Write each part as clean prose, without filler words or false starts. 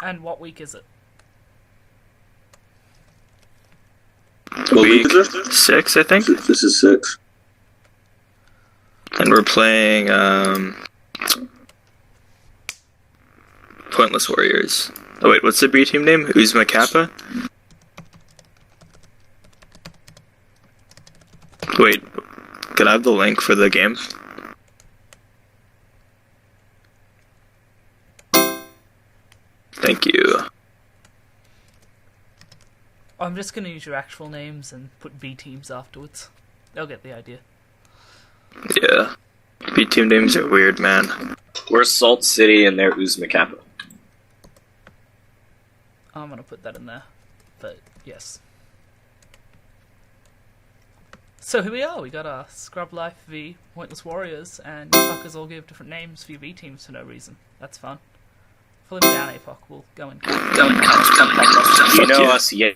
And what week is it? Week 6, I think. This is 6. And we're playing Pointless Warriors. Oh wait, what's the B team name? Uzma Kappa? Wait, can I have the link for the game? Thank you. I'm just gonna use your actual names and put B teams afterwards. They'll get the idea. Yeah. B team names are weird, man. We're Salt City and they're Uzma Kappa. I'm gonna put that in there. But, yes. So here we are, we got a Scrub Lyfe v Pointless Warriors, and you fuckers all give different names for your B teams for no reason. That's fun. Pull him down, APOC, we'll go and You know us, yeah.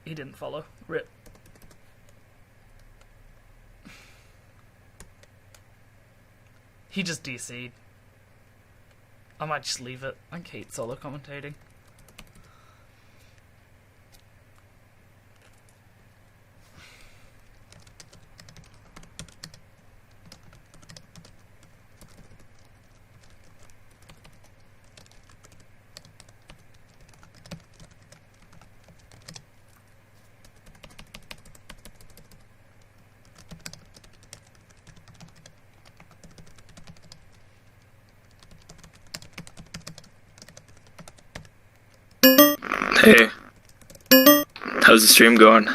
He didn't follow. RIP. He just DC'd. I might just leave it. I hate solo commentating. Hey. How's the stream going?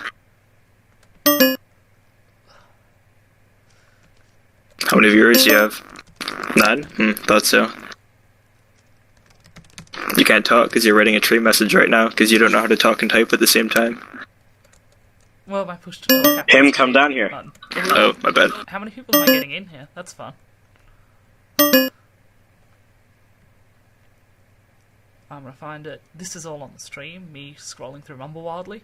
How many viewers do you have? 9? Thought so. You can't talk because you're writing a tree message right now because you don't know how to talk and type at the same time. Well, my push to talk happens. Him, come down here. Oh, my bad. How many people am I getting in here? That's fun. I'm gonna find it. This is all on the stream, me scrolling through Rumble wildly.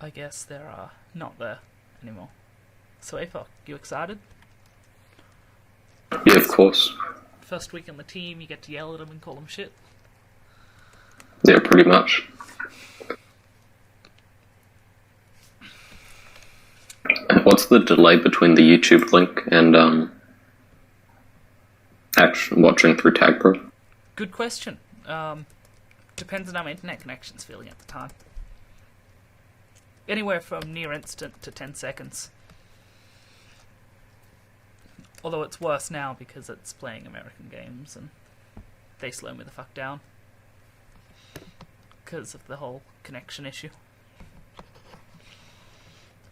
I guess they're not there anymore. So APOC, you excited? Yeah, of course. First week on the team, you get to yell at them and call them shit. Yeah, pretty much. What's the delay between the YouTube link and watching through Tag Pro? Good question. Depends on how my internet connection's feeling at the time. Anywhere from near instant to 10 seconds. Although it's worse now because it's playing American games and they slow me the fuck down. Because of the whole connection issue.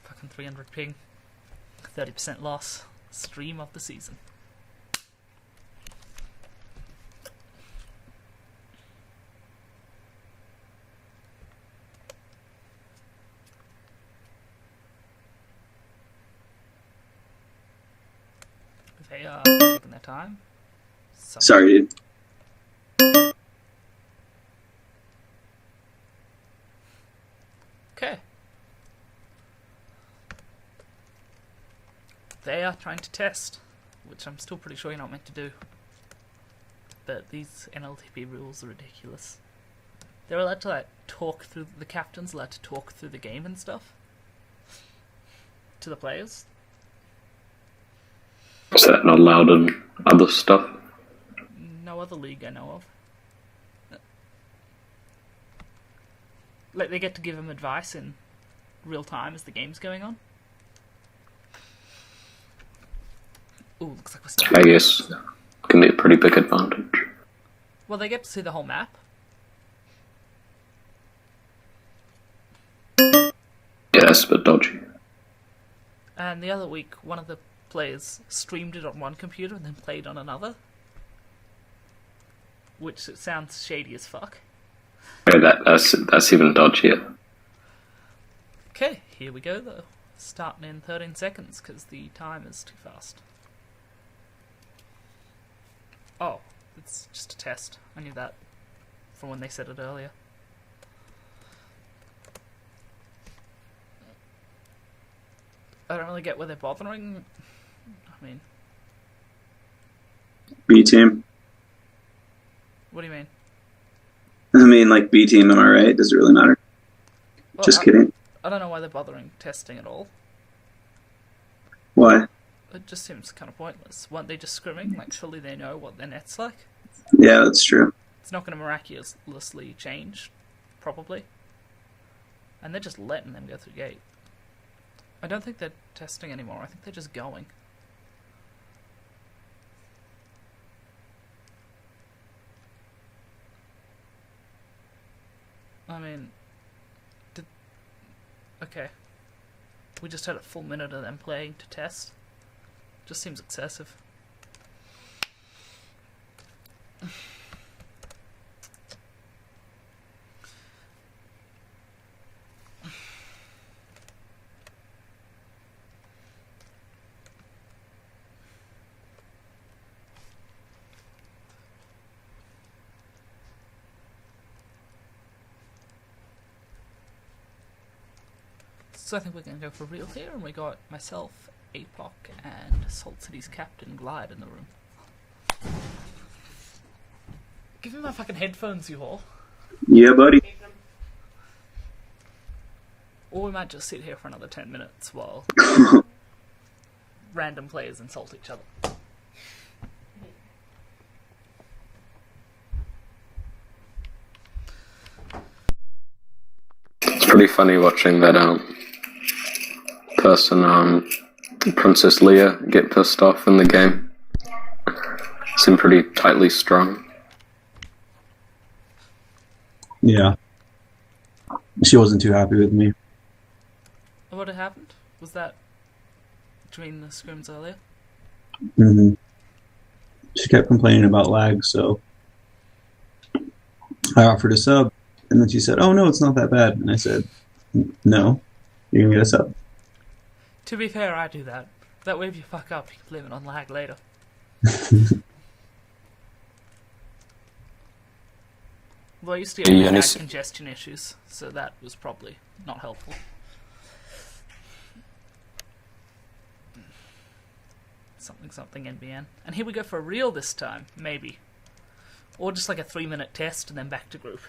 Fucking 300 ping. 30% loss. Stream of the season. They are taking their time. Sorry, dude. Okay. They are trying to test, which I'm still pretty sure you're not meant to do. But these NLTP rules are ridiculous. They're allowed to like talk through, the captain's allowed to talk through the game and stuff to the players. Is that not allowed in other stuff? No other league I know of. Like, they get to give them advice in real time as the game's going on. Ooh, looks like we're starting. I guess can be a pretty big advantage. Well, they get to see the whole map. Yeah, that's a bit dodgy. And the other week, one of the players streamed it on one computer and then played on another. Which it sounds shady as fuck. Yeah, that's even dodgier. Okay, here we go though. Starting in 13 seconds because the time is too fast. Oh, it's just a test. I knew that from when they said it earlier. I don't really get where they're bothering. I mean, B team. what do you mean? I mean, like B team, am I right? Does it really matter? Well, Just kidding. I don't know why they're bothering testing at all. Why? It just seems kind of pointless. Weren't they just scrimming? Like, surely they know what their net's like? Yeah, that's true. It's not going to miraculously change, probably. And they're just letting them go through gate. I don't think they're testing anymore. I think they're just going. I mean, okay. We just had a full minute of them playing to test. Just seems excessive. So I think we're going to go for real here, and we got myself, APOC, and Salt City's Captain Glide in the room. Give me my fucking headphones, you all. Yeah, buddy. Or we might just sit here for another 10 minutes while random players insult each other. It's pretty funny watching that person, Princess Leia, get pissed off in the game. Seemed pretty tightly strung. Yeah. She wasn't too happy with me. What had happened? Was that between the scrims earlier? Mm-hmm. She kept complaining about lag, so I offered a sub, and then she said, "Oh no, it's not that bad." And I said, "No, you're gonna get a sub." To be fair, I do that. That way if you fuck up, you can blame it on lag later. Well, I used to get Yeah, lag congestion issues, so that was probably not helpful. Something NBN. And here we go for a real this time, maybe. Or just like a 3-minute test and then back to group.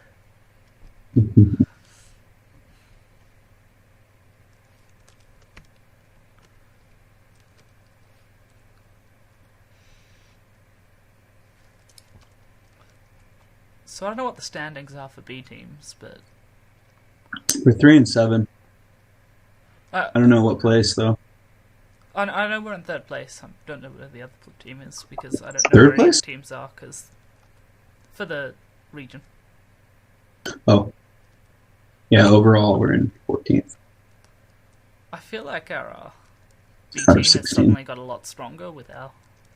So I don't know what the standings are for B teams, but We're 3 and 7. I I don't know what place though. I know we're in 3rd place. I don't know where the other team is because I don't know Third where any of place? the teams are because for the region. Oh, yeah. Overall, we're in 14th. I feel like our B Our team has 16. suddenly got a lot stronger with our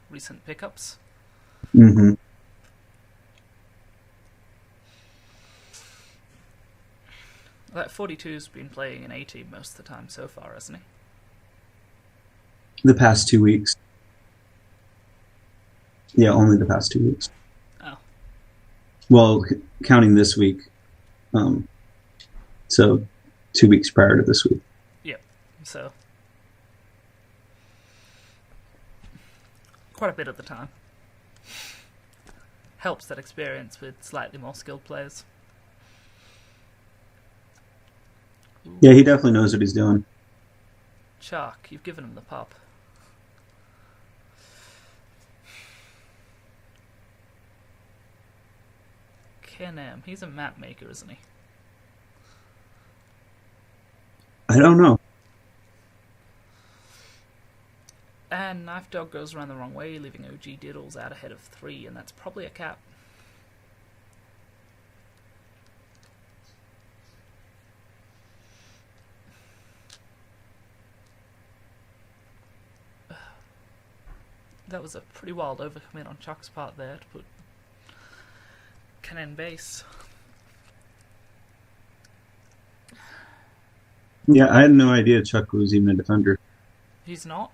recent pickups. Mm-hmm. Like 42's been playing in A team most of the time so far, hasn't he? The past 2 weeks. Yeah, only the past 2 weeks. Oh. Well, counting this week. So 2 weeks prior to this week. Yep. So quite a bit at the time. Helps that experience with slightly more skilled players. Ooh. Yeah, he definitely knows what he's doing. Shark, you've given him the pup. Kenem, he's a map maker, isn't he? I don't know. And Knife Dog goes around the wrong way, leaving OG Diddles out ahead of 3, and that's probably a cap. That was a pretty wild overcommit on Chuck's part there to put Cannon base. Yeah, I had no idea Chuck was even a defender. He's not.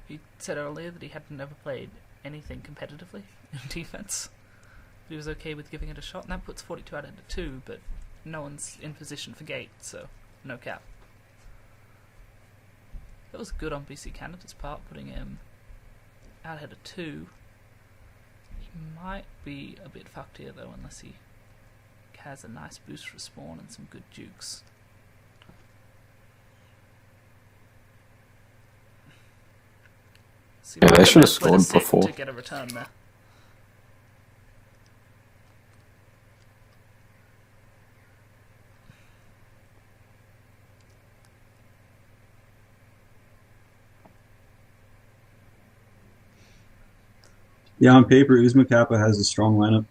He said earlier that he had never played anything competitively in defense. But he was okay with giving it a shot, and that puts 42 out into 2, but no one's in position for gate, so no cap. It was good on BC Canada's part, putting him out ahead of 2. He might be a bit fucked here though, unless he has a nice boost for spawn and some good jukes. So Yeah, they should have split a scored sit before. to get a return there. Yeah, on paper, Uzma Kappa has a strong lineup.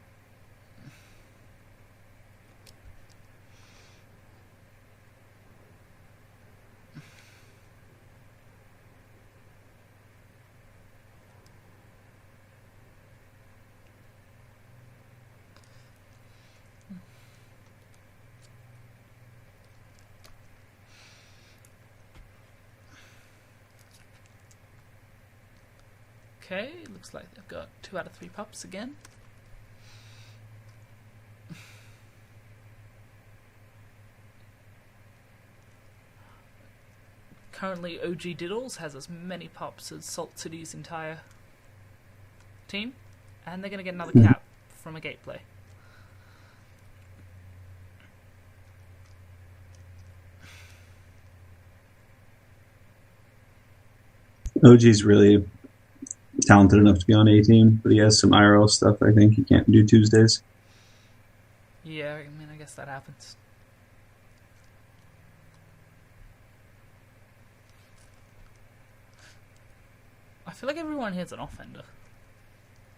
Okay, looks like they've got 2 out of 3 pups again. Currently, OG Diddles has as many pups as Salt City's entire team, and they're going to get another cap from a gate play. OG's really talented enough to be on A team, but he has some IRL stuff. I think he can't do Tuesdays. Yeah, I mean, I guess that happens. I feel like everyone here's an offender.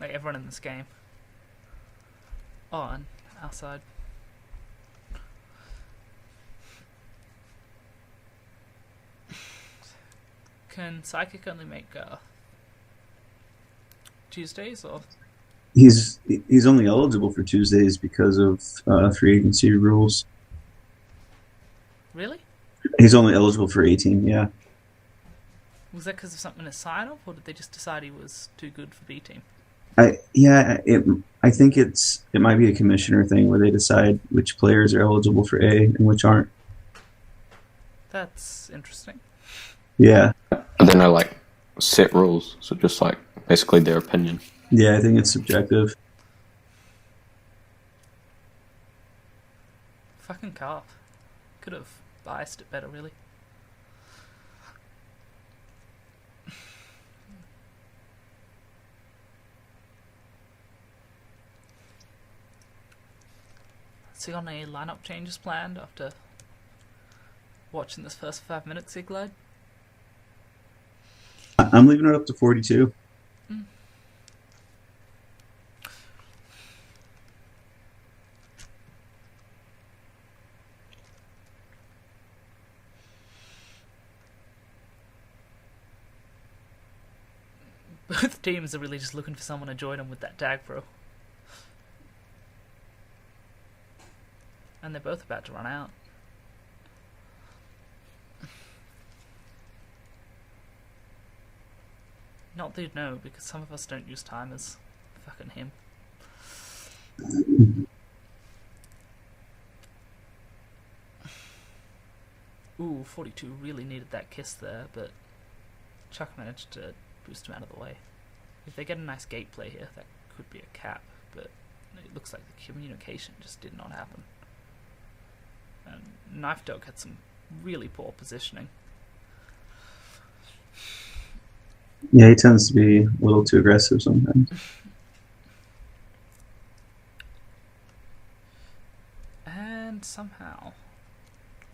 Like everyone in this game. Oh, and outside. Can Psychic only make Tuesdays, or? He's only eligible for Tuesdays because of free agency rules. Really? He's only eligible for A team. Yeah. Was that because of something in his sign-off, or did they just decide he was too good for B team? I think it might be a commissioner thing where they decide which players are eligible for A and which aren't. That's interesting. Yeah. But then I like set rules, so just like basically their opinion. Yeah, I think it's subjective. Fucking Carp. Could have biased it better, really. So you got any lineup changes planned after watching this first 5 minutes, Siglide? I'm leaving it up to 42. Both teams are really just looking for someone to join them with that tag pro. And they're both about to run out. Not that you'd know, because some of us don't use timers. Fucking him. Ooh, 42 really needed that kiss there, but Chuck managed to boost him out of the way. If they get a nice gate play here, that could be a cap, but it looks like the communication just did not happen. And Knife Dog had some really poor positioning. Yeah, he tends to be a little too aggressive sometimes. And somehow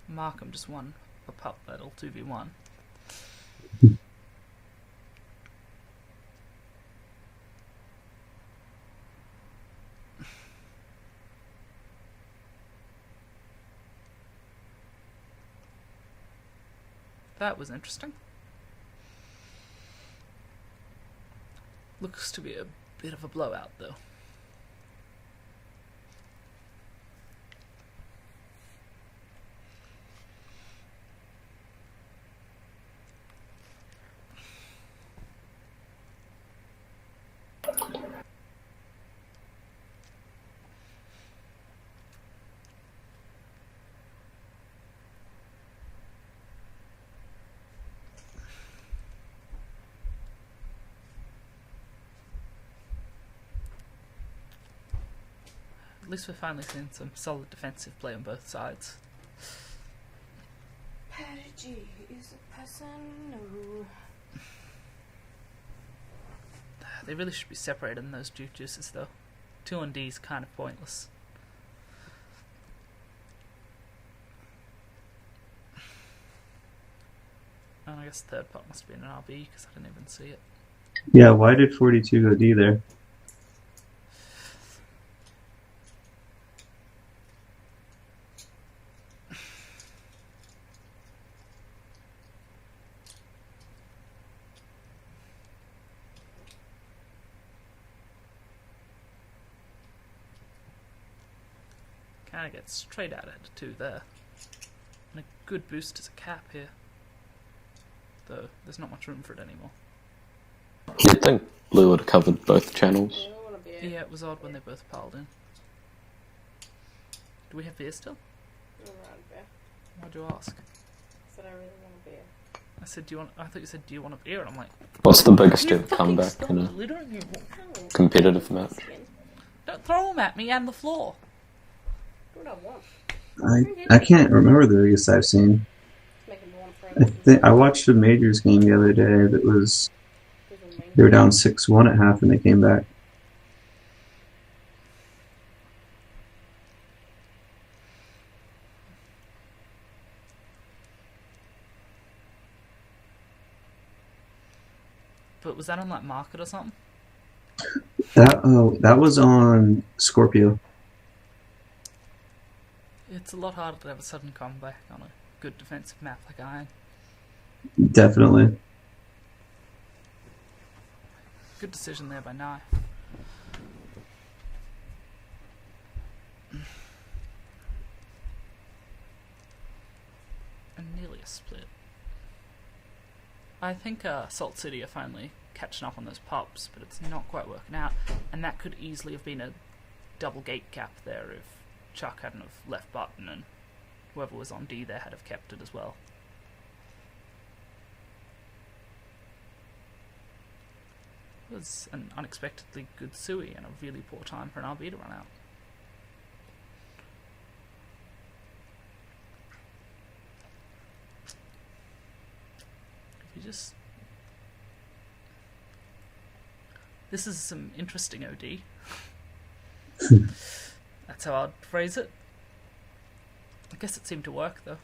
Markham just won a pup battle 2v1. That was interesting. Looks to be a bit of a blowout, though. least we're finally seeing some solid defensive play on both sides. Patty G is a person. No. They really should be separated in those juices, though. 2 on D is kind of pointless. And I guess the third pot must have been an RB because I didn't even see it. Yeah, why did 42 go D there? Kind of gets straight out at 2 there. And a good boost as a cap here. Though there's not much room for it anymore. You'd think blue would have covered both channels. Yeah, it was odd when they both piled in. Do we have beer still? Why'd you ask? Said I really want a beer. I said, do you want? I thought you said, do you want a beer? And I'm like, What's the biggest you ever comeback in a littering your competitive match? Don't throw them at me and the floor. What do I want? I can't remember the biggest I've seen. I watched a Majors game the other day that was, they were down 6-1 at half and they came back. But was that on like Market or something? That was on Scorpio. It's a lot harder to have a sudden comeback on a good defensive map like Iron. Definitely. Good decision there by Nye. And nearly a split. I think Salt City are finally catching up on those pops, but it's not quite working out. And that could easily have been a double gate cap there if Chuck hadn't have left button and whoever was on D there had have kept it as well. It was an unexpectedly good Sui and a really poor time for an RB to run out. If you just... This is some interesting OD. That's how I'd phrase it. I guess it seemed to work though.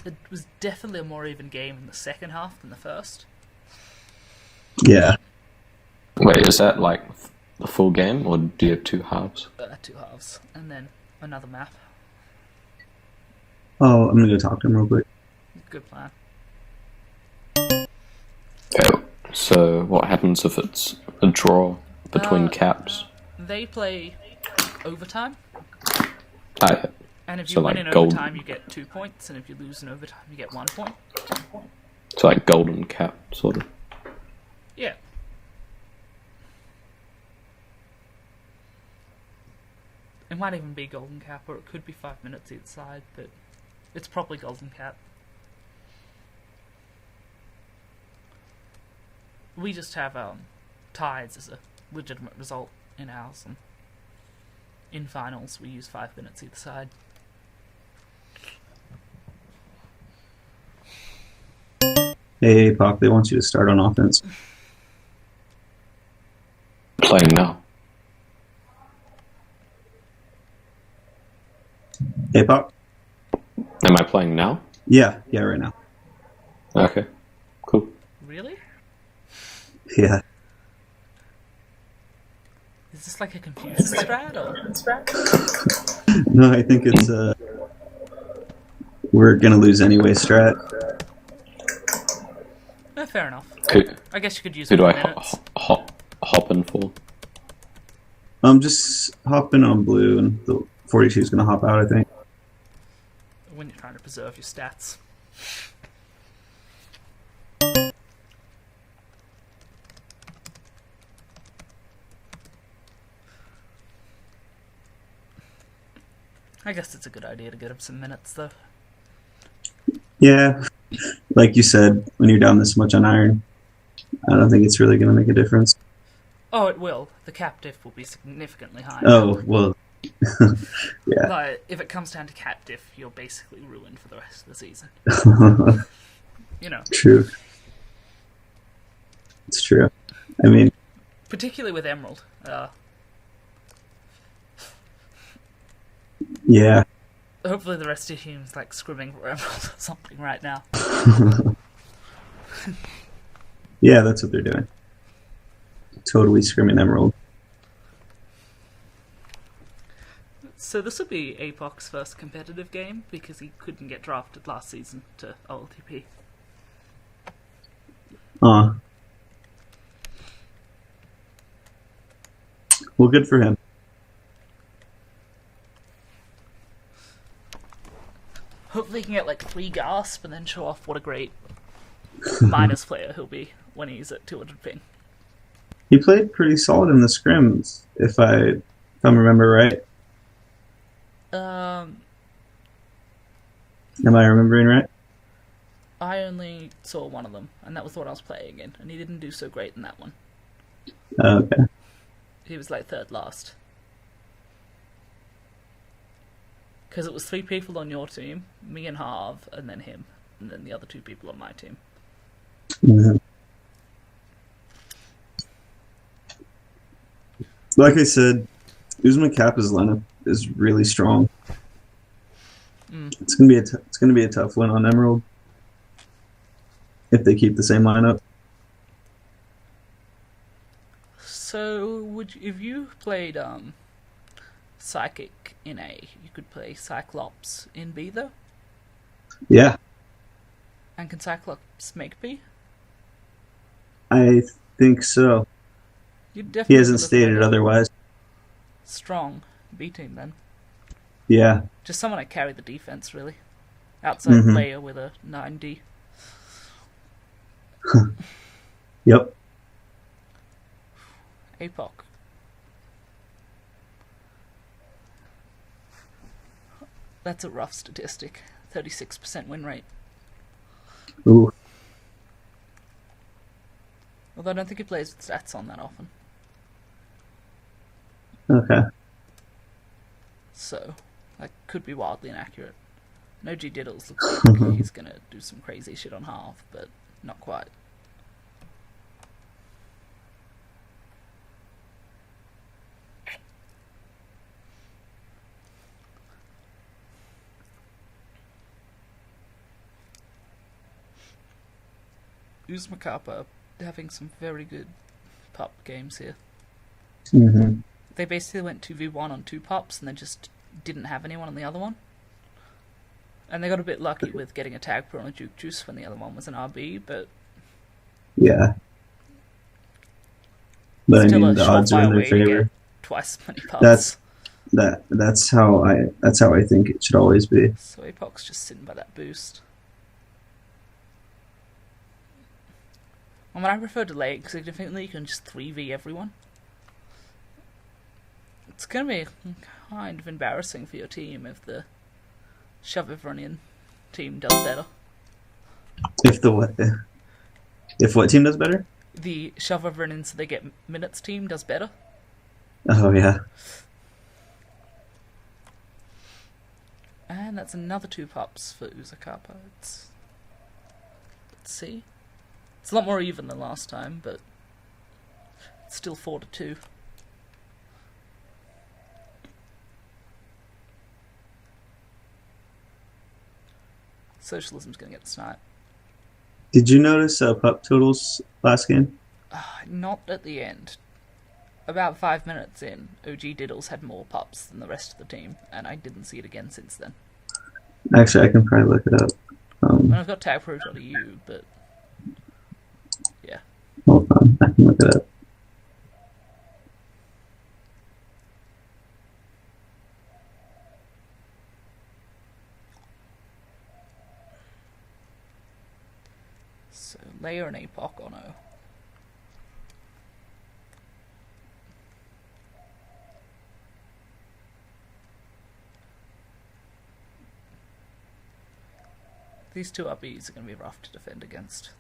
It was definitely a more even game in the second half than the first. Yeah. Wait, is that like the full game, or do you have 2 halves? 2 halves, and then another map. Oh, I'm gonna go talk to him real quick. Good plan. Okay, so what happens if it's a draw between caps? They play overtime, and if you So win like in gold- overtime you get 2 points, and if you lose in overtime you get 1 point. It's like golden cap, sort of. Yeah. It might even be golden cap, or it could be 5 minutes each side, but it's probably golden cap. We just have ties as a legitimate result in ours, and in finals we use 5 minutes either side. Hey, Pop, they want you to start on offense. Playing now. Hey, Pop? Am I playing now? Yeah, right now. Okay, cool. Really? Yeah. Is this like a confusion strat, or? No, I think it's we're gonna lose anyway strat. Fair enough. Who, I guess you could use who it do for I minutes. hop in for? Just hop in on blue, and the 42 is gonna hop out, I think. When you're trying to preserve your stats. I guess it's a good idea to get him some minutes, though. Yeah, like you said, when you're down this much on iron, I don't think it's really going to make a difference. Oh, it will. The cap diff will be significantly higher. Oh, well, yeah. Like, if it comes down to cap diff, you're basically ruined for the rest of the season. You know. True. It's true. I mean... Particularly with Emerald. Yeah. Hopefully the rest of the team's like scrimming for Emerald or something right now. Yeah, that's what they're doing. Totally scrimming Emerald. So this would be APOC's first competitive game because he couldn't get drafted last season to NLTP. Well, good for him. Hopefully he can get like 3 gasp and then show off what a great minus player he'll be when he's at 200 ping. He played pretty solid in the scrims, if I remember right. Am I remembering right? I only saw one of them, and that was the one I was playing in, and he didn't do so great in that one. Okay. He was like 3rd last. Because it was 3 people on your team, me and Harv, and then him, and then the other 2 people on my team. Mm-hmm. Like I said, Uzma Kappa's lineup is really strong. It's gonna be a tough win on Emerald if they keep the same lineup. So, if you played Psychic in A, you could play Cyclops in B, though? Yeah. And can Cyclops make B? I think so. He hasn't stated otherwise. Strong B team, then. Yeah. Just someone that carry the defense, really. Outside Leia with a 9D. Yep. APOC. That's a rough statistic. 36% win rate. Ooh. Although I don't think he plays with stats on that often. Okay. So, that could be wildly inaccurate. No G Diddles looks like he's gonna do some crazy shit on half, but not quite. Uzma Kappa having some very good pup games here. Mm-hmm. They basically went 2v1 on 2 pups and then just didn't have anyone on the other one. And they got a bit lucky with getting a tag pro on a Juke Juice when the other one was an RB, but... Yeah. But I mean, the odds are in their favor. Twice as many pups. That's how I think it should always be. So APOC's just sitting by that boost. I mean, I prefer delay it significantly. You can just 3v everyone. It's going to be kind of embarrassing for your team if the shove everyone in team does better. If what team does better? The shove everyone in so they get minutes team does better. Oh, yeah. And that's another 2 pups for Uzakapa. Let's see. It's a lot more even than last time, but it's still 4-2. Socialism's going to get the snipe. Did you notice pup totals last game? Not at the end. About 5 minutes in, OG Diddles had more pups than the rest of the team, and I didn't see it again since then. Actually, I can probably look it up. I've got tagpro.eu, but... yeah. Hold on, I can look it up. So, Leia and APOC on O. These two RBs are going to be rough to defend against.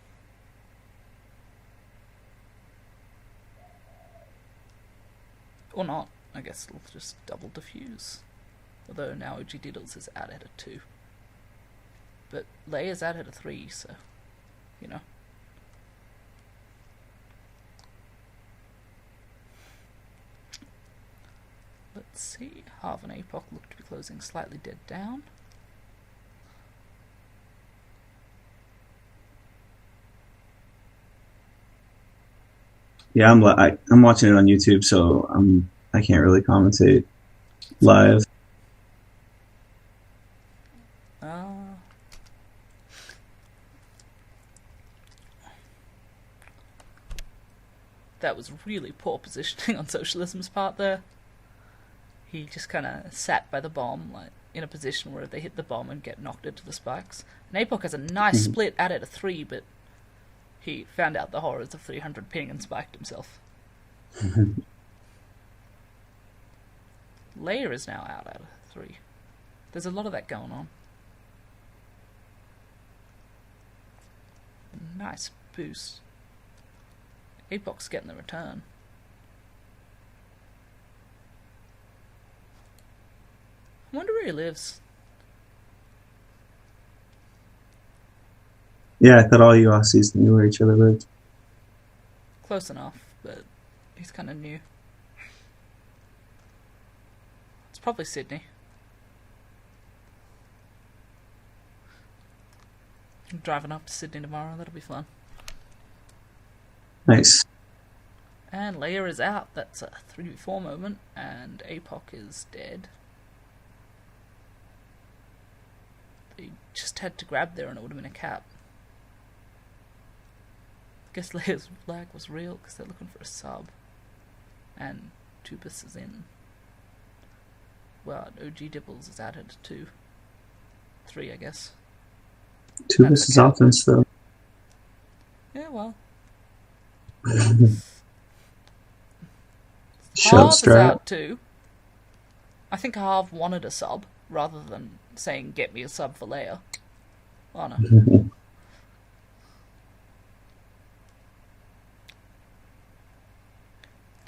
Or not. I guess it'll just double diffuse. Although now OG Diddles is out at a 2. But Leia's out at a 3, so, you know. Let's see. Harv and Apoc look to be closing slightly dead down. Yeah, I'm watching it on YouTube, so I can't really commentate live. That was really poor positioning on Socialism's part there. He just kind of sat by the bomb, like in a position where if they hit the bomb and get knocked into the spikes. And Apoc has a nice split at a 3, but he found out the horrors of 300 ping and spiked himself. Leia is now out at a 3. There's a lot of that going on. Nice boost. Apoc's getting the return. I wonder where he lives. Yeah, I thought all you Aussies knew where each other lived. Close enough, but he's kind of new. It's probably Sydney. I'm driving up to Sydney tomorrow, that'll be fun. Nice. And Leia is out, that's a 3v4 moment, and Apoc is dead. They just had to grab there and it would have been a cap. I guess Leia's flag was real because they're looking for a sub. And Tubus is in. Well, OG Dibbles is out at 2. 3, I guess. Tubus is offense, though. Yeah, well. Shove Harv is strat. out too. I think Harv wanted a sub rather than saying get me a sub for Leia. Oh no.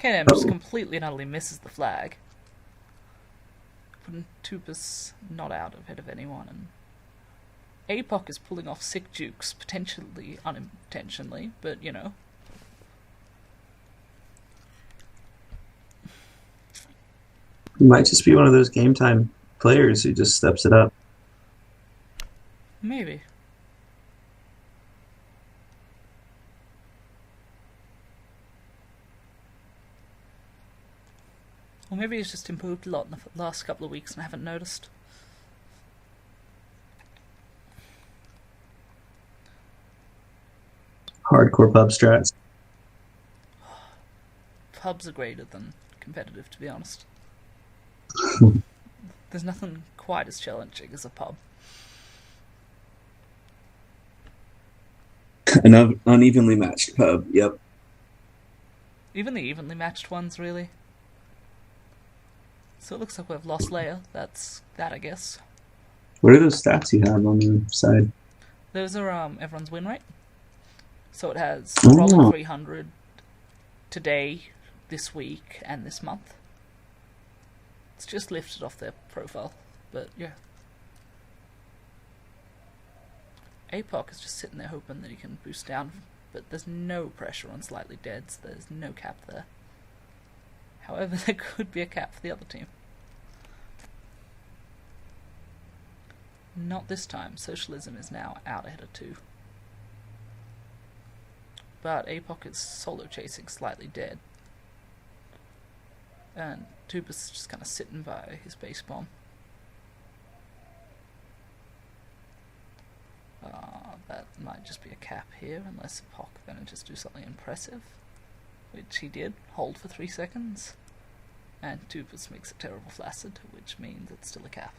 KM just completely and utterly misses the flag. Putting Tupus not out ahead of anyone, and Apoc is pulling off sick jukes, potentially unintentionally, but you know. He might just be one of those game time players who just steps it up. Maybe. Or maybe he's just improved a lot in the last couple of weeks and I haven't noticed. Hardcore pub strats. Pubs are greater than competitive, to be honest. There's nothing quite as challenging as a pub. An unevenly matched pub, yep. Even the evenly matched ones, really. So it looks like we've lost Leia. That's that, I guess. What are those stats you have on the side? Those are everyone's win rate. So it has Oh. rolling 300 today, this week, and this month. It's just lifted off their profile, but yeah. Apoc is just sitting there hoping that he can boost down, but there's no pressure on slightly deads. There's no cap there. However, there could be a cap for the other team. Not this time. Socialism is now out ahead of 2. But Apoc is solo chasing slightly dead. And Tubus is just kind of sitting by his base bomb. That might just be a cap here, unless Apoc manages to do something impressive. Which he did, hold for 3 seconds. And Tubus makes a terrible flaccid, which means it's still a cap.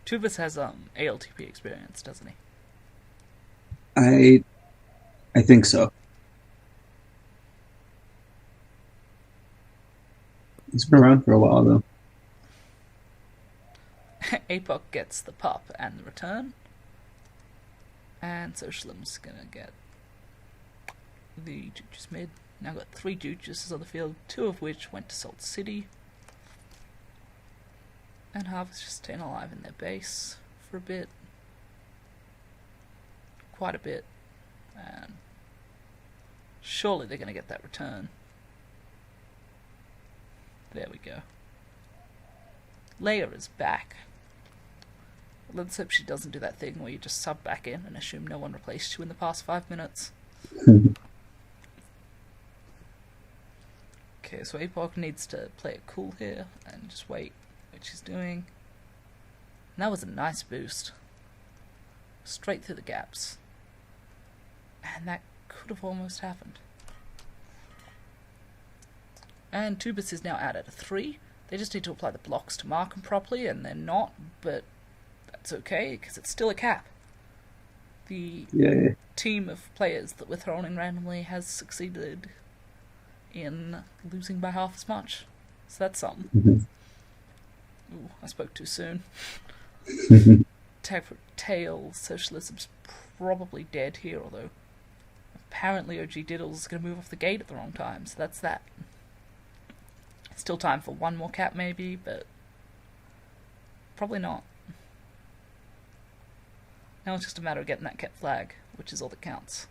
Tubus has ALTP experience, doesn't he? I think so. He's been around for a while though. APOC gets the pop and the return. And Socialism's gonna get the Juices mid. Now got 3 Juices on the field, 2 of which went to Salt City. And Harvest just staying alive in their base for a bit. Quite a bit. And surely they're gonna get that return. There we go. Leia is back. Let's hope she doesn't do that thing where you just sub back in and assume no one replaced you in the past 5 minutes. Okay, so APOC needs to play it cool here and just wait what she's doing. And that was a nice boost. Straight through the gaps. And that could have almost happened. And Tubus is now out at a 3. They just need to apply the blocks to mark them properly, and they're not, but that's okay, because it's still a cap. The team of players that were thrown in randomly has succeeded in losing by half as much. So that's something. Ooh, I spoke too soon. Tag for tail, Socialism's probably dead here, although apparently OG Diddle's going to move off the gate at the wrong time, so that's that. Still time for one more cap maybe, but probably not. Now it's just a matter of getting that cap flag, which is all that counts.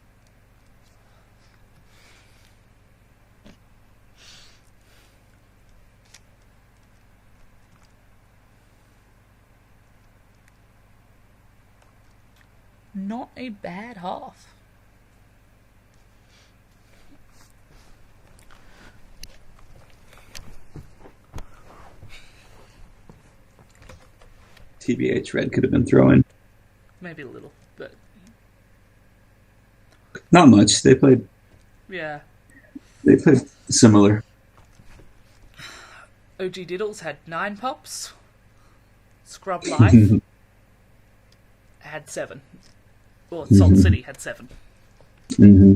Not a bad half. TBH Red could have been throwing. Maybe a little, but Not much. They played yeah. Similar. OG Diddles had 9 pops. Scrub Lyfe had 7. Well, Salt City had 7. Mm-hmm.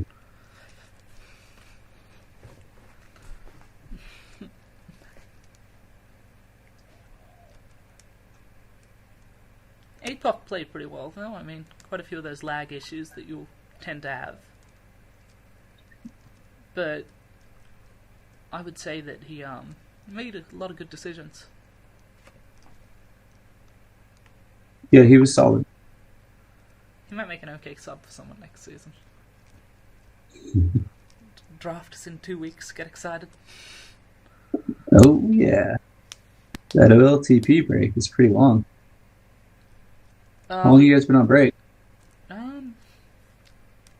APOC played pretty well, though. I mean, quite a few of those lag issues that you'll tend to have. But I would say that he made a lot of good decisions. Yeah, he was solid. He might make an okay sub for someone next season. Draft is in 2 weeks. Get excited. Oh, yeah. That NLTP break is pretty long. How long have you guys been on break?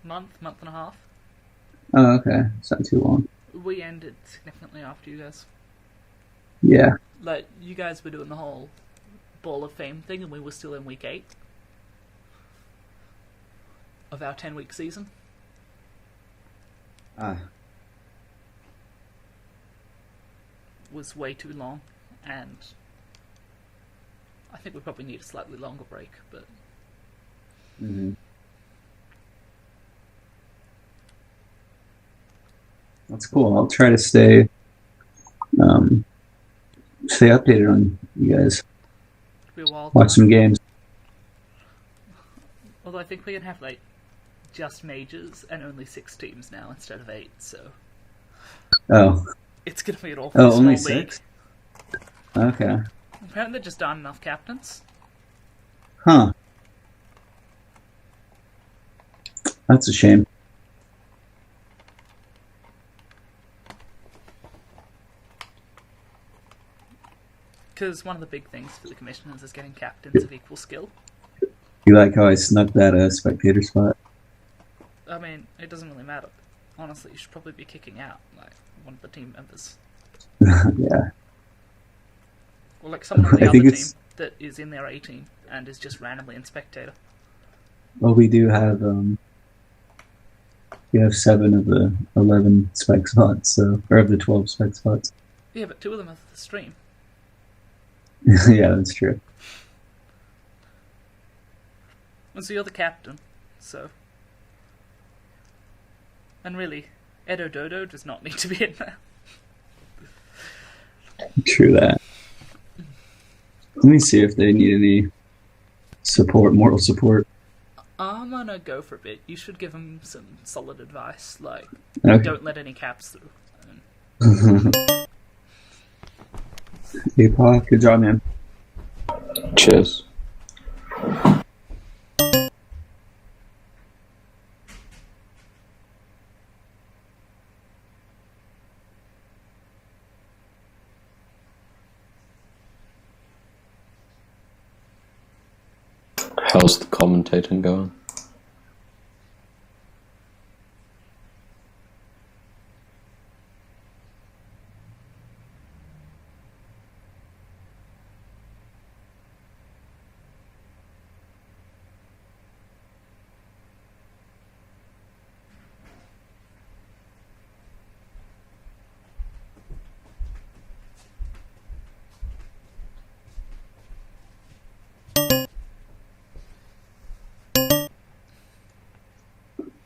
Month and a half. Oh, okay. It's not too long. We ended significantly after you guys. Yeah. Like, you guys were doing the whole Ball of Fame thing, and we were still in week 8 of our 10-week season. Was way too long, and I think we probably need a slightly longer break, but That's cool. I'll try to stay updated on you guys. it'll be a wild Watch time. some games. Although I think we're gonna have like just majors and only 6 teams now instead of 8, so Oh. it's gonna be an awful Oh, small only league. 6? Okay. Apparently, there just aren't enough captains. Huh. That's a shame. Because one of the big things for the commissioners is getting captains of equal skill. You like how I snuck that spectator spot? I mean, it doesn't really matter. Honestly, you should probably be kicking out like one of the team members. Yeah. Or like someone on the I other think team it's- that is in their 18 and is just randomly in spectator. Well, we do have 7 of the 11 spec spots, so or of the 12 spec spots. Yeah, but 2 of them have the stream. Yeah, that's true. And so you're the captain, so... And really, Edo Dodo does not need to be in there. True that. Let me see if they need any support, moral support. I'm gonna go for a bit. You should give him some solid advice, like Okay. don't let any caps through. And Apoc, good job, man. Cheers. How's the commentating going?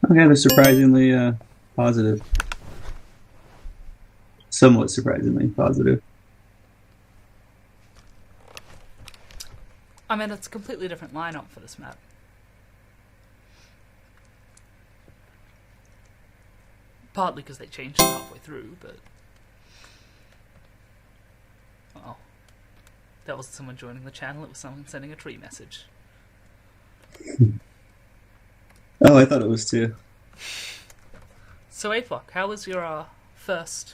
Okay, they're surprisingly positive. Somewhat surprisingly positive. I mean, it's a completely different lineup for this map. Partly because they changed it halfway through, but well, that wasn't someone joining the channel. It was someone sending a tree message. Oh, I thought it was too. So, Apoc, how was your first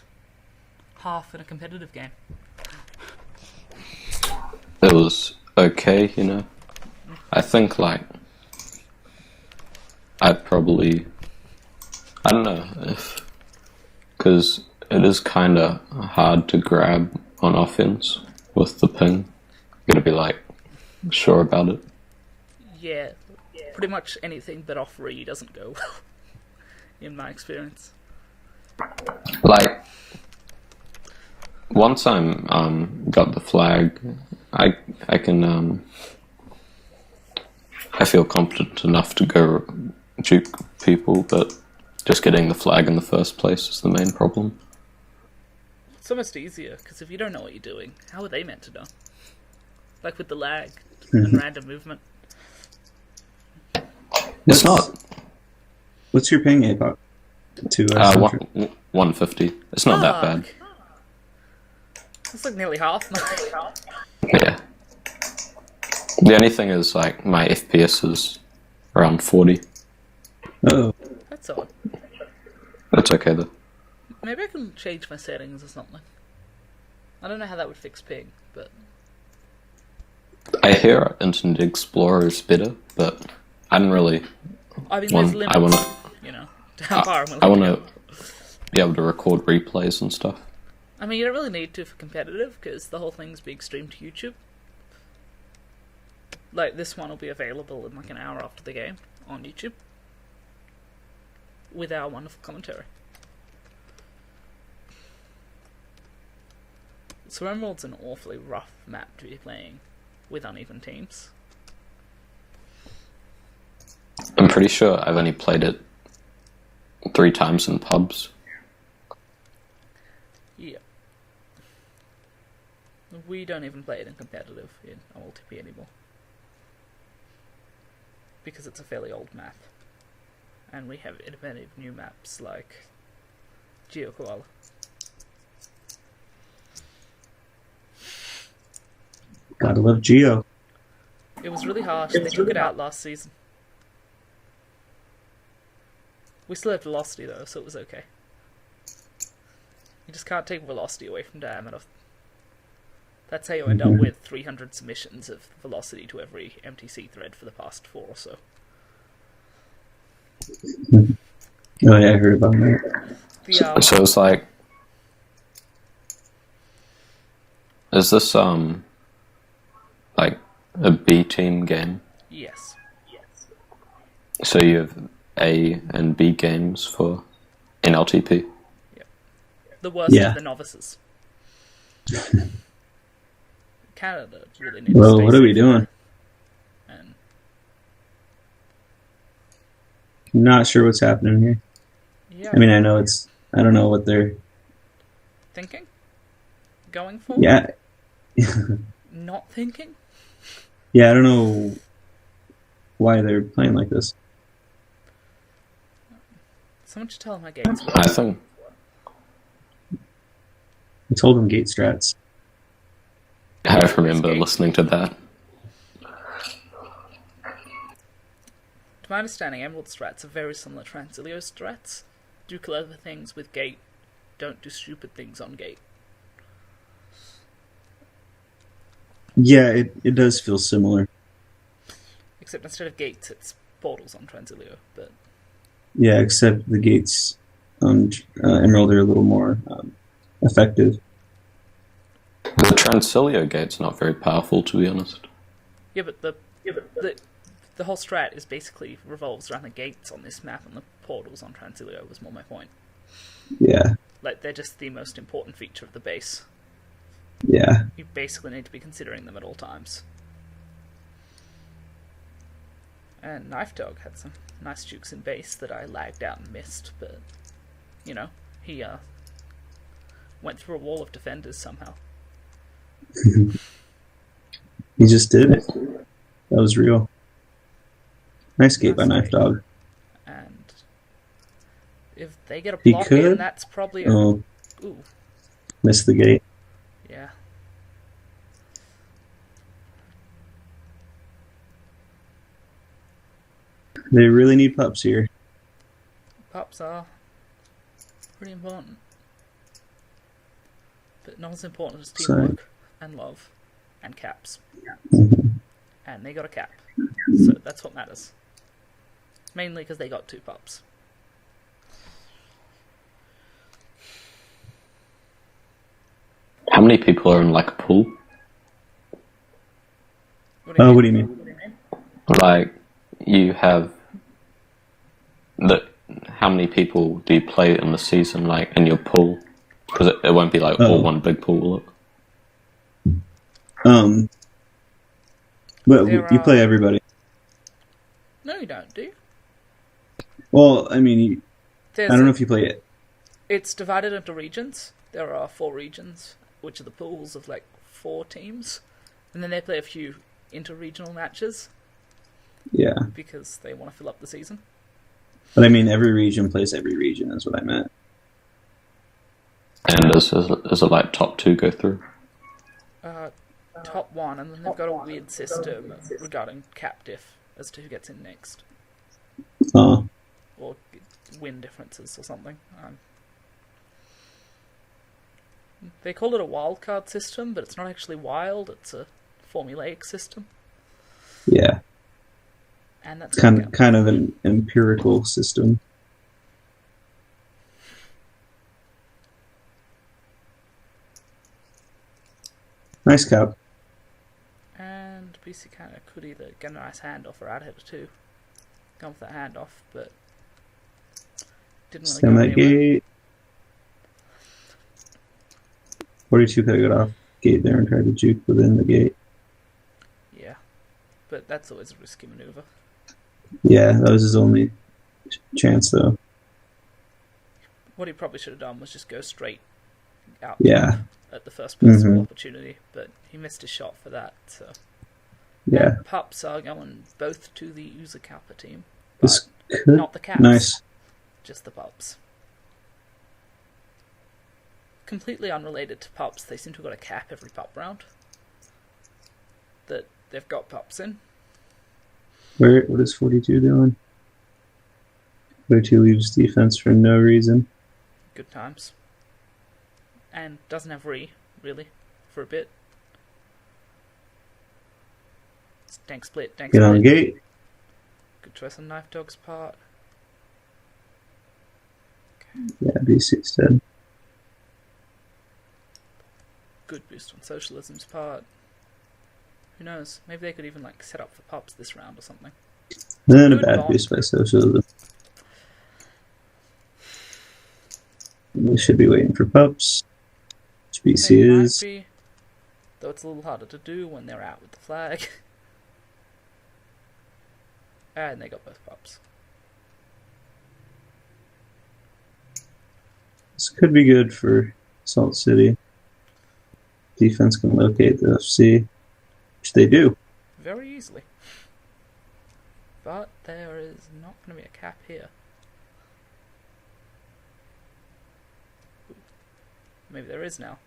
half in a competitive game? It was okay, you know. I think, like, I don't know if, because it is kind of hard to grab on offense with the ping. You gotta be, like, sure about it. Yeah, pretty much anything but off-re doesn't go well, in my experience. Like, once I'm got the flag, I can I feel confident enough to go juke people, but just getting the flag in the first place is the main problem. It's almost easier, because if you don't know what you're doing, how are they meant to know? Like with the lag and random movement. It's not What's your ping, Apoc? To 150. It's not that bad. It's like nearly half. Yeah. The only thing is, like, my FPS is around 40. Oh, That's odd. That's okay though. Maybe I can change my settings or something. I don't know how that would fix ping, but I hear Internet Explorer is better, but I don't really. I mean, there's limits. I want to. You know, to how far I'm willing I to want go. to be able to record replays and stuff. I mean, you don't really need to for competitive, because the whole thing's being streamed to YouTube. Like, this one will be available in like an hour after the game on YouTube. With our wonderful commentary. So Emerald's an awfully rough map to be playing with uneven teams. I'm pretty sure I've only played it 3 times in pubs. Yeah. We don't even play it in competitive in NLTP anymore. Because it's a fairly old map. And we have invented new maps like Geo Koala. gotta love Geo. It was really harsh. They took it out last season. We still have velocity though, so it was okay. You just can't take velocity away from diameter. That's how you end up with 300 submissions of velocity to every MTC thread for the past 4 or so. Oh yeah, I heard about that. So it's like, is this like a B team game? Yes. So you have A and B games for NLTP? The worst Yeah. of the novices. Canada really needs Well, to stay what are we safe. doing? And Not sure what's happening here. yeah, I mean, I don't know what they're. thinking? going for. Yeah. Not thinking. Yeah, I don't know why they're playing like this. Someone should tell them how gates work. I think I told them gate strats. I remember listening to that. To my understanding, Emerald strats are very similar to Transilio strats. Do clever things with gate, don't do stupid things on gate. Yeah, it does feel similar. Except instead of gates, it's portals on Transilio. But Yeah, except the gates on Emerald are a little more effective. The Transilio gate's not very powerful, to be honest. yeah, but the whole strat is basically revolves around the gates on this map, and the portals on Transilio was more my point. Yeah, Like, they're just the most important feature of the base. yeah. You basically need to be considering them at all times. And Knife Dog had some nice jukes in base that I lagged out and missed, but, you know, he went through a wall of defenders somehow. He just did it. That was real. Nice gate by Knife Dog. And if they get a He block in, could. that's probably a... Oh, Ooh, missed the gate. yeah. They really need pups here. Pups are pretty important. But not as important as teamwork and love and caps. Mhm. And they got a cap. So that's what matters. Mainly because they got 2 pups. How many people are in like a pool? What do you Oh, mean? what do you mean? Like you have the how many people do you play in the season, like in your pool? Because it won't be like all one big pool, will it? But There you play are- everybody. No, you don't, do you? Well, I mean, There's I don't know if you play it. It's divided into regions. There are 4 regions, which are the pools of like 4 teams. And then they play a few inter-regional matches Yeah, because they want to fill up the season. but I mean, every region plays every region. Is what I meant. And is it like top 2 go through? Top 1, and then they've got a weird system regarding cap diff as to who gets in next. Oh, Or win differences or something. They call it a wildcard system, but it's not actually wild, it's a formulaic system. yeah, And that's kind of an empirical system. Nice cap. And BC kind of could either get a nice handoff or out hitter too. Gone for that handoff, but didn't really Stand go that anywhere. gate. 42 could have got off gate there and tried to juke within the gate. Yeah, but that's always a risky maneuver. Yeah, that was his only chance, though. What he probably should have done was just go straight out Yeah, at the first possible Mhm. opportunity, but he missed his shot for that. So yeah. And pups are going both to the User Kappa team, This but could. not the caps. Nice. Just the pups. Completely unrelated to pups, they seem to have got a cap every pup round that they've got pups in. What is 42 doing? 42 leaves defense for no reason. Good times. And doesn't have really, for a bit. It's dank split. Get on gate. Good choice on Knife Dog's part. Yeah, B6 dead. Good boost on Socialism's part. Who knows? Maybe they could even set up for pups this round or something. Then a Good bad ball. boost by socialism. We should be waiting for pups. Which BC They might is. be, though it's a little harder to do when they're out with the flag. And they got both pups. This could be good for Salt City. defense can locate the FC, which they do. Very easily. But there is not going to be a cap here. Ooh. Maybe there is now.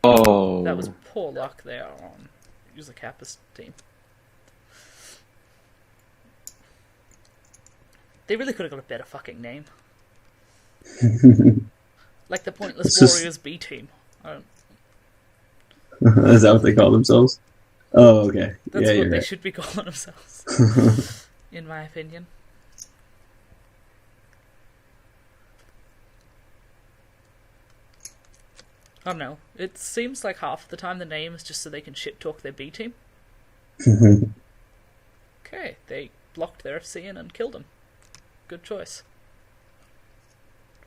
Oh. That was poor luck there on User Kappa's team. They really could have got a better fucking name. Like the Pointless It's just- Warriors B team. I don't, Is that what they call themselves? Oh, okay. that's Yeah, what you're they right. should be calling themselves, in my opinion. I don't know. It seems like half the time the name is just so they can shit talk their B team. Okay, they blocked their FC in and killed him. Good choice.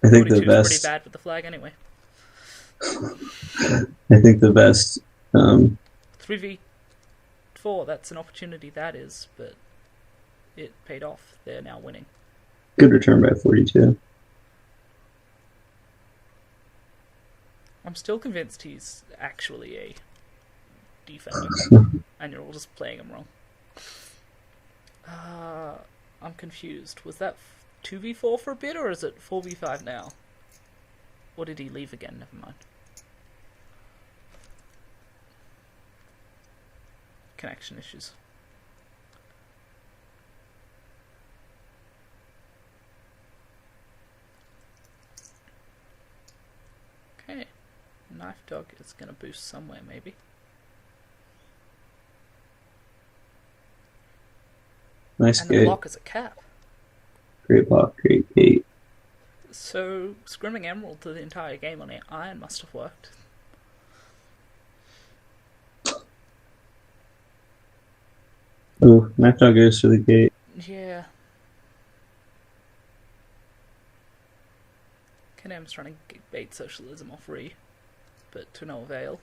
I think 42 the is pretty best. bad with the flag anyway. I think the best. 3v4, that's an opportunity that is, but it paid off. They're now winning. Good return by 42. I'm still convinced he's actually a defender, and you're all just playing him wrong. I'm confused. Was that 2v4 for a bit, or is it 4v5 now? Or did he leave again? Never mind. Connection issues. Okay. Knife Dog is going to boost somewhere, maybe. Nice And the gate. block is a cap. Great block. Great gate. So, scrimming Emerald to the entire game on Iron must have worked. Oh, Knife Dog goes to the gate. Yeah. Kanem's trying to bait socialism off Ree, but to no avail.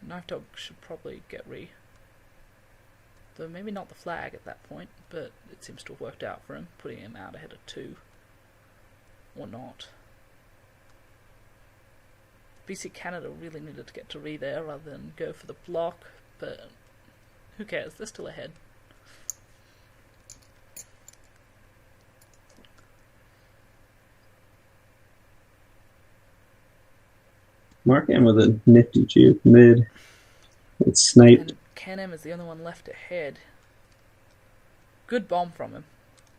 Knife Dog should probably get Ree. Though maybe not the flag at that point, but it seems to have worked out for him, putting him out ahead of 2. Or not. BC Canada really needed to get to Ree there rather than go for the block, but who cares, they're still ahead. Markham with a nifty juke mid. It's sniped. And Canem is the only one left ahead. Good bomb from him.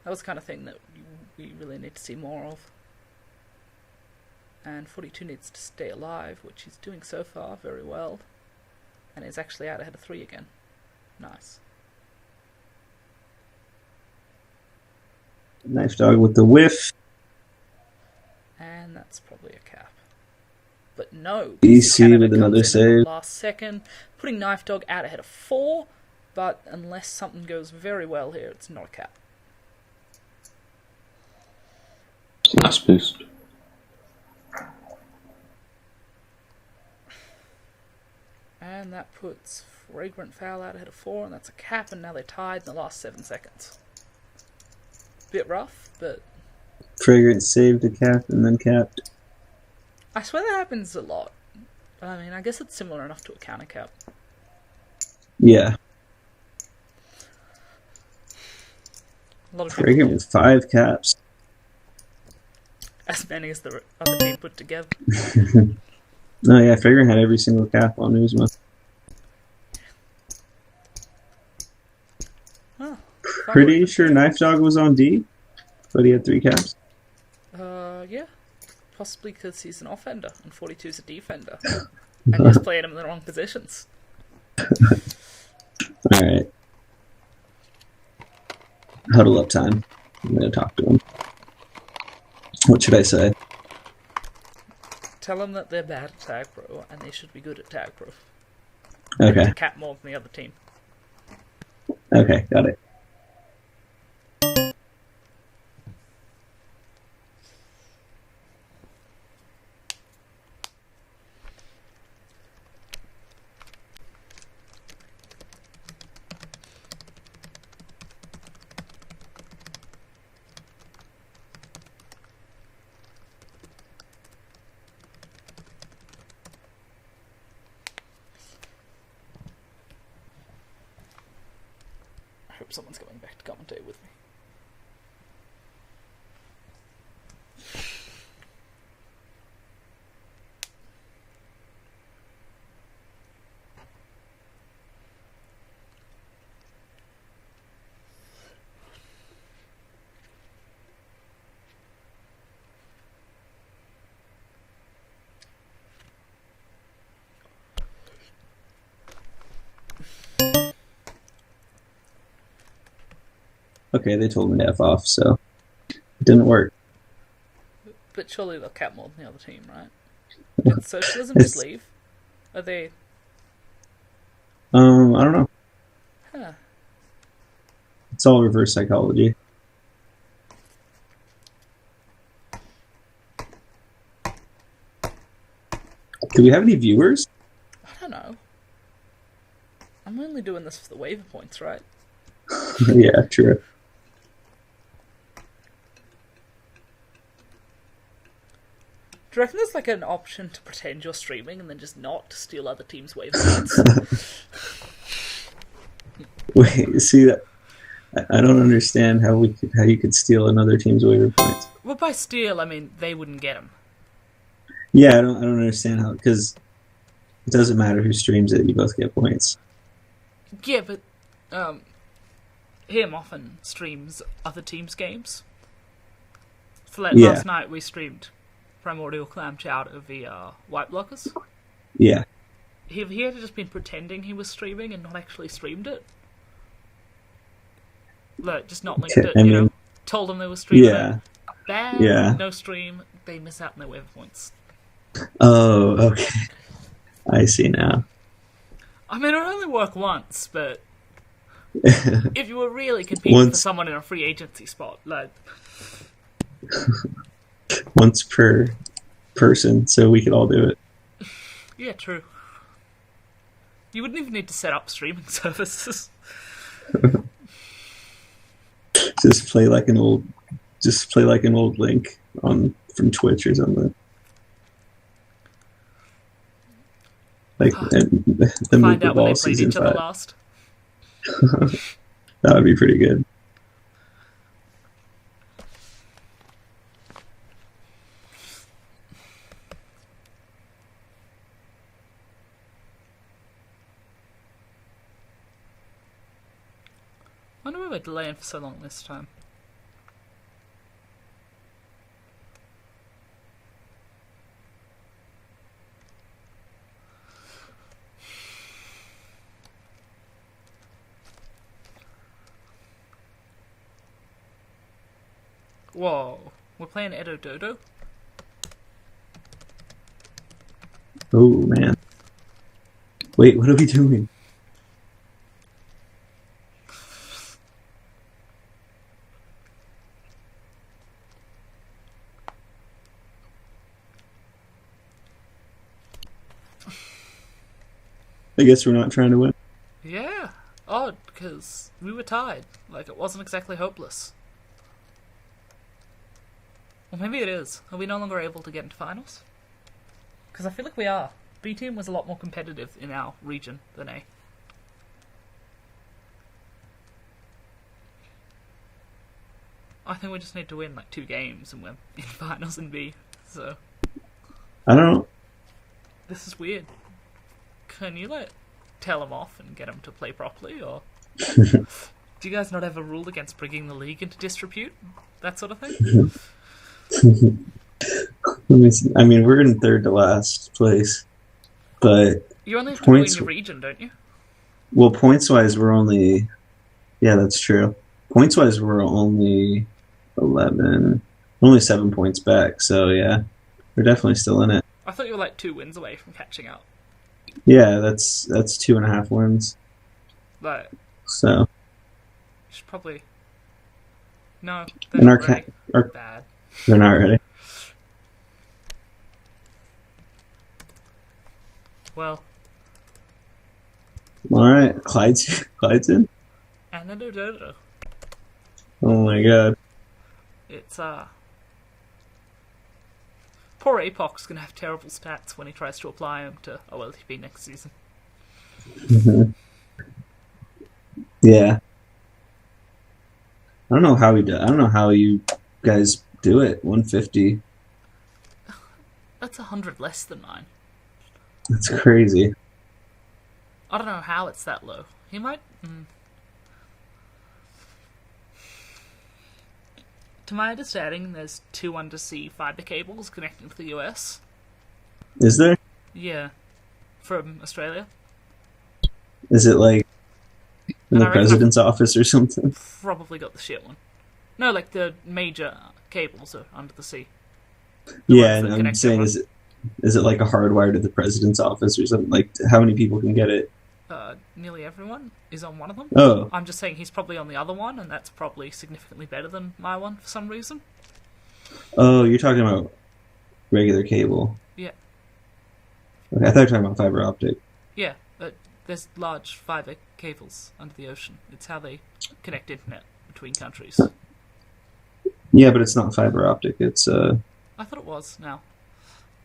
That was the kind of thing that we really need to see more of. And 42 needs to stay alive, which he's doing so far very well. And is actually out ahead of 3 again. Nice. Knife Dog with the whiff. And that's probably a cap. But no. BC Canada with another comes in at the save. last second, putting Knife Dog out ahead of 4. But unless something goes very well here, it's not a cap. It's a nice boost. And that puts Fragrant Foul out ahead of 4, and that's a cap, and now they're tied in the last 7 seconds. Bit rough, but Fragrant saved a cap and then capped. I swear that happens a lot. I mean, I guess it's similar enough to a counter cap. Yeah. A lot of people Fragrant do. with 5 caps. As many as the other team put together. Oh yeah, Fragrant had every single cap on Uzma. Oh, Pretty sure Knife Dog was on D, but he had 3 caps. Yeah. Possibly because he's an offender, and 42 is a defender. And just playing him in the wrong positions. Alright. Huddle up time. I'm gonna talk to him. What should I say? Tell them that they're bad at Tag Pro, and they should be good at Tag Pro. Okay. To cap more than the other team. Okay, got it. hope someone's going back to commentate with me. Okay, they told me to F off, so it didn't work. But surely they'll cap more than the other team, right? Did socialism just leave? Are they... I don't know. Huh. It's all reverse psychology. Do we have any viewers? I don't know. I'm only doing this for the waiver points, right? Yeah, true. Do you reckon there's like an option to pretend you're streaming and then just not to steal other teams' waiver points? Wait, see that? I don't understand how you could steal another team's waiver points. Well, by steal, I mean they wouldn't get them. Yeah, I don't understand how, because it doesn't matter who streams it, you both get points. Yeah, but him often streams other teams' games. So like last night we streamed Primordial Clam Chowder via White Blockers. Yeah. He had just been pretending he was streaming and not actually streamed it. Like, just not linked it, you know. Told them they were streaming it. Bad, no stream, they miss out on their waiver points. Oh, okay. I see now. I mean, it'll only work once, but if you were really competing for someone in a free agency spot, like... Once per person, so we could all do it. Yeah, true. You wouldn't even need to set up streaming services. Just play like an old link from Twitch or something. Like the Find out when they played each other last. That would be pretty good. I wonder why we're delaying for so long this time. Whoa, we're playing Edo Dodo? Oh man. Wait, what are we doing? I guess we're not trying to win. Yeah, odd, because we were tied. Like, it wasn't exactly hopeless. Well, maybe it is. Are we no longer able to get into finals? Because I feel like we are. B team was a lot more competitive in our region than A. I think we just need to win like 2 games and we're in finals in B, so... I don't know. This is weird. Can you like tell them off and get them to play properly, or do you guys not have a rule against bringing the league into disrepute? That sort of thing? I mean, we're in third to last place, but you only have to win your region, don't you? Well, points-wise, we're only... Yeah, that's true. Points-wise, we're only 11... Only 7 points back, so yeah. We're definitely still in it. I thought you were like 2 wins away from catching up. Yeah, that's 2.5 wins. But so you should probably... No, they're not bad. They're not ready. Well... Alright, Clyde's in? And Dodo. Oh my god. It's, poor Apoc's gonna have terrible stats when he tries to apply them to OLTP next season. Mm-hmm. Yeah. I don't know how he does. I don't know how you guys do it. 150. That's 100 less than mine. That's crazy. I don't know how it's that low. He might... To my understanding, there's 2 undersea fiber cables connecting to the US. Is there? Yeah. From Australia. Is it like in And the I reckon president's office or something? Probably got the shit one. No, like the major cables are under the sea. Yeah, ones that and I'm connect saying, everyone. is it like a hardwire to the president's office or something? Like, how many people can get it? Nearly everyone is on one of them. Oh, I'm just saying he's probably on the other one, and that's probably significantly better than my one for some reason. oh, you're talking about regular cable. Yeah. Okay, I thought you were talking about fiber optic. Yeah, but there's large fiber cables under the ocean. It's how they connect internet between countries. Yeah, but it's not fiber optic. It's I thought it was now.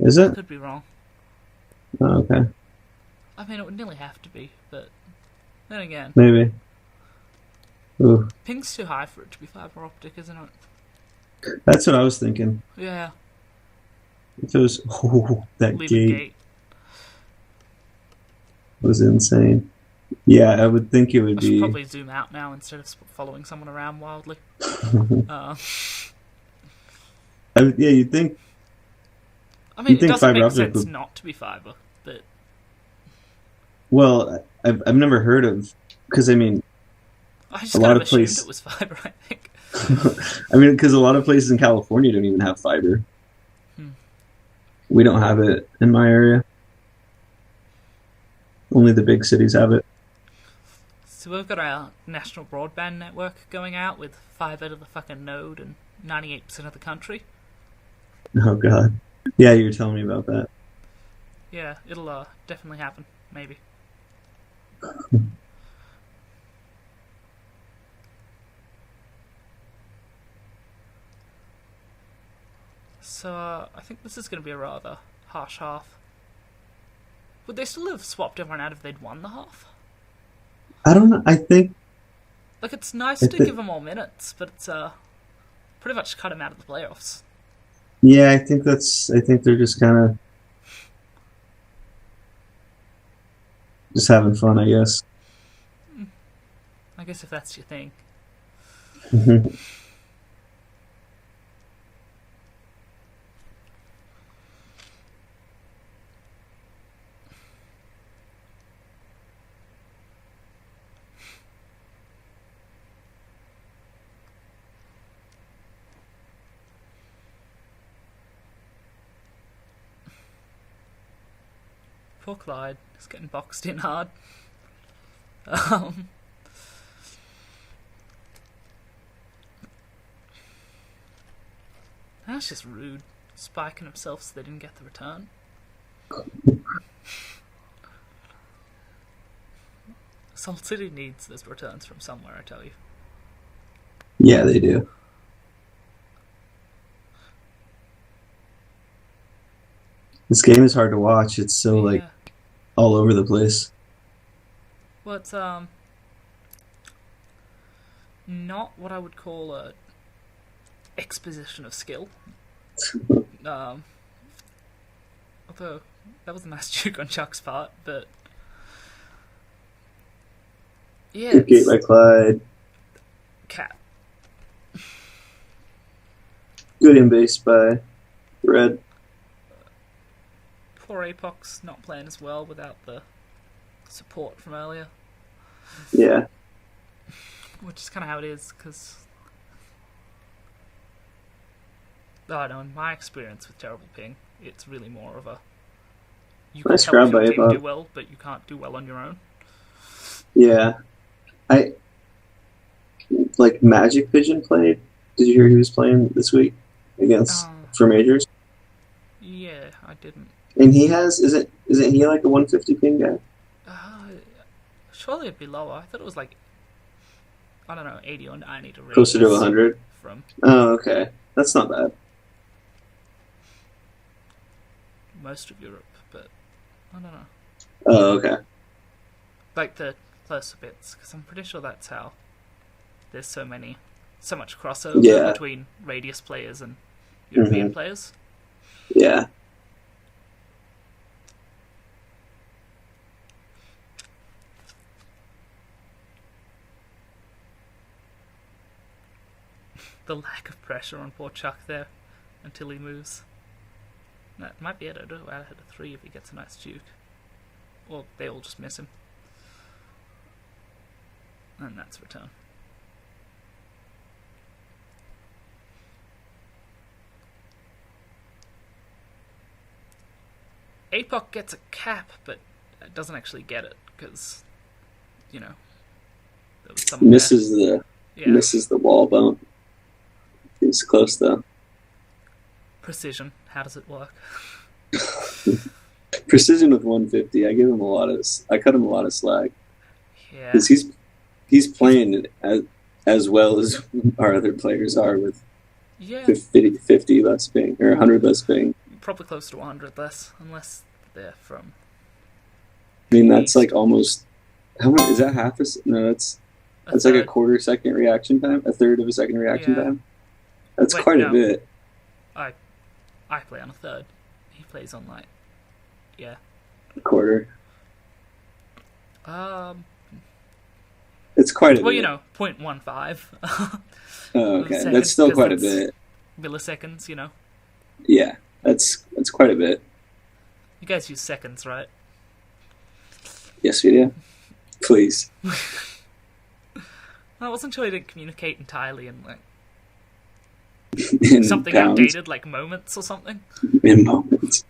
is I it? could be wrong. Oh, okay, I mean, it would nearly have to be, but then again, maybe. Ooh, ping's too high for it to be fiber optic, isn't it? that's what I was thinking. Yeah, If it was, that leave gate a gate. was insane. Yeah, I would think it would I should be. probably zoom out now instead of following someone around wildly. Yeah, you'd think. I mean, You it think doesn't fiber make optic sense would- not to be fiber, but Well, I've never heard of, because I mean, I just A lot kind of of assumed place- it was fiber, I think. because a lot of places in California don't even have fiber. We don't have it in my area. Only the big cities have it. So we've got our national broadband network going out with fiber to the fucking node and 98% of the country. Oh god. Yeah, you were telling me about that. Yeah, it'll definitely happen, maybe. So I think this is going to be a rather harsh half. Would they still have swapped everyone out if they'd won the half? I don't know. I think Like, it's nice I to thi- give them more minutes, but it's pretty much cut them out of the playoffs. yeah, I think they're just kind of just having fun, I guess. I guess if that's your thing. Poor Clyde. He's getting boxed in hard. That's just rude. Spiking himself so they didn't get the return. Salt City needs those returns from somewhere, I tell you. Yeah, they do. This game is hard to watch. It's so like Yeah. all over the place. Well, it's not what I would call a exposition of skill. Although that was a nice joke on Chuck's part, but yeah, Good gate it's by Clyde. cat. Good in base by Red. Poor Apox not playing as well without the support from earlier, Yeah. which is kind of how it is. Because I know in my experience with terrible ping, it's really more of a you can Nice help grab your by team Apok. do well, but you can't do well on your own. Yeah. I like Magic Pigeon played. Did you hear he was playing this week against for majors? Yeah, I didn't. And he has isn't he like a 150 ping guy? Surely it'd be lower. I thought it was like, I don't know, 80 or 90 to Closer to radius 100. from Oh, okay. That's not bad. most of Europe, but I don't know. Oh, okay. Like the closer bits, because I'm pretty sure that's how there's so many so much crossover Yeah. between Radius players and European players. Yeah. The lack of pressure on poor Chuck there until he moves. That might be it. I don't know. Ahead of 3 if he gets a nice juke. Or they all just miss him. And that's return. APOC gets a cap, but doesn't actually get it because, you know, there was someone Misses there. Yeah. misses the wall bump. He's close though. Precision. How does it work? Precision with 150. I give him I cut him a lot of slack Yeah. because he's playing as well as our other players are with Yeah. 50 less ping or 100 less ping. Probably close to 100 less, unless they're from. I mean, that's like almost. How much is that? Half a? No, that's like a quarter second reaction time. A third of a second reaction Yeah. time. That's Wait, quite no. a bit. I play on a third. He plays on like, yeah. A quarter. Um. It's quite a Well, bit. you know, 0.15 Oh, okay, seconds, that's still 'cause quite a that's bit. milliseconds. You know, Yeah, that's quite a bit. you guys use seconds, right? Yes, we do. Please. I wasn't sure you didn't communicate entirely in like In something pounds, outdated, like moments or something. in moments.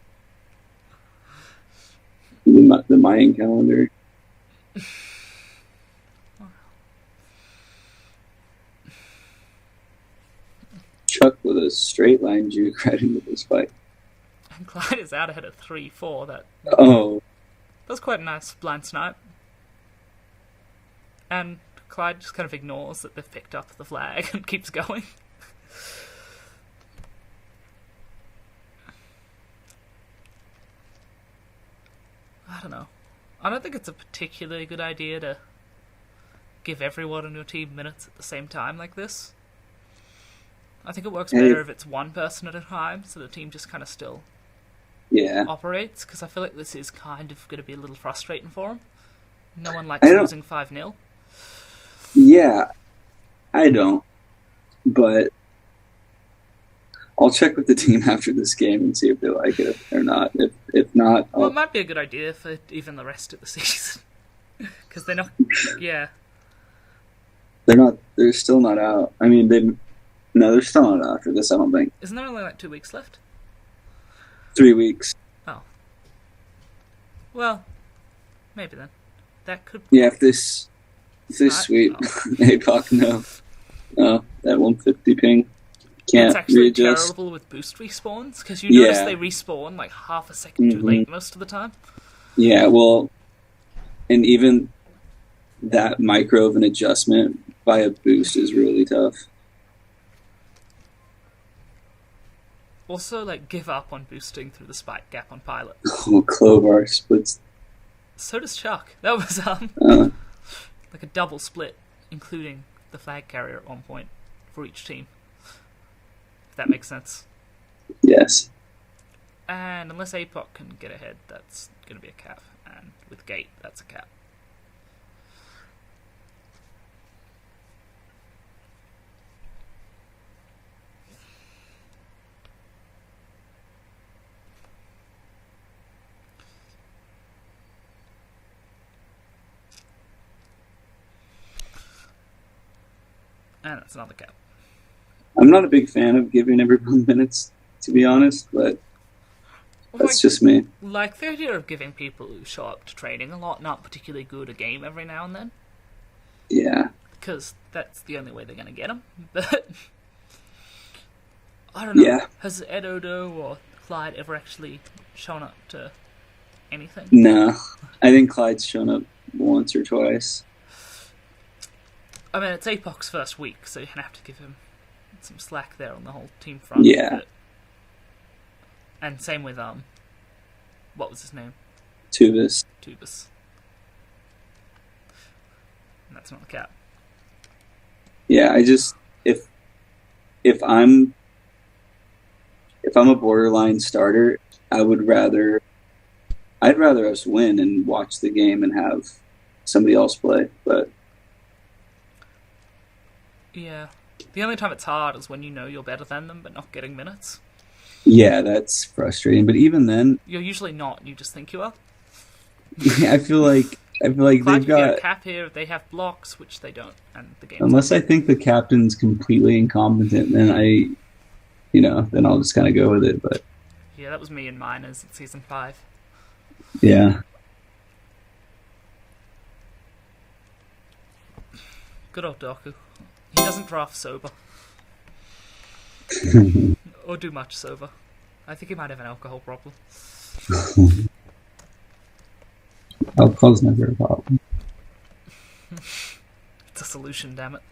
The Mayan calendar. Chuck with a straight line juke right into this fight. And Clyde is out ahead of 3-4. Oh, That's quite a nice blind snipe. And Clyde just kind of ignores that they've picked up the flag and keeps going. I don't know. I don't think it's a particularly good idea to give everyone on your team minutes at the same time like this. I think it works better if it's one person at a time, so the team just kind of still yeah. operates, because I feel like this is kind of going to be a little frustrating for him. No one likes losing 5-0. Yeah, I don't. But I'll check with the team after this game and see if they like it or not. If not, Well, it might be a good idea for even the rest of the season. Because they're not... Yeah. they're still not out. I mean, they're still not out after this, I don't think. Isn't there only like 2 weeks left? 3 weeks. Oh. Well, maybe then. That could... Yeah, if this sweep Oh. APOC, no. No, that 150 ping. Can't It's actually readjust. terrible with boost respawns, because you notice Yeah. they respawn like half a second too late most of the time. Yeah, well, and even that micro of an adjustment by a boost is really tough. Also, like, give up on boosting through the spike gap on Pilot. Oh, Clovar splits. So does Chuck. That was, Uh, like a double split, including the flag carrier at one point for each team. If that makes sense. yes. And unless APOC can get ahead, that's going to be a cap. And with Gate, that's a cap. And that's another cap. I'm not a big fan of giving everyone minutes, to be honest, but that's just me. Like, the idea of giving people who show up to training a lot not particularly good a game every now and then, Yeah. because that's the only way they're going to get them. But I don't know. Yeah. Has Ed Odo or Clyde ever actually shown up to anything? No. I think Clyde's shown up once or twice. I mean, it's APOC's first week, so you're going to have to give him some slack there on the whole team front. Yeah. But... And same with, what was his name? Tubis. Tubis. And that's not the cap. Yeah, if I'm a borderline starter, I'd rather us win and watch the game and have somebody else play. But yeah, the only time it's hard is when you know you're better than them but not getting minutes. yeah, that's frustrating. But even then, You're usually not. You just think you are. I feel like Glad they've you get got. a cap here. They have blocks, which they don't, and the game. Unless I think the captain's completely incompetent, then then I'll just kind of go with it. But Yeah, that was me in minors in season 5. yeah, Good old Doku. He doesn't draft sober. Or do much sober. I think he might have an alcohol problem. alcohol's never a problem. It's a solution, damn it.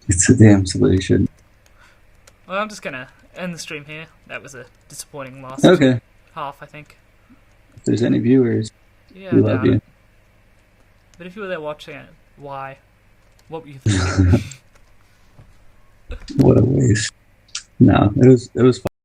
It's a damn solution. Well, I'm just gonna end the stream here. That was a disappointing last Okay, half, I think. if there's any viewers, Yeah, we I love doubt you. it. But if you were there watching it, why? What were you thinking? What a waste. No, it was fun.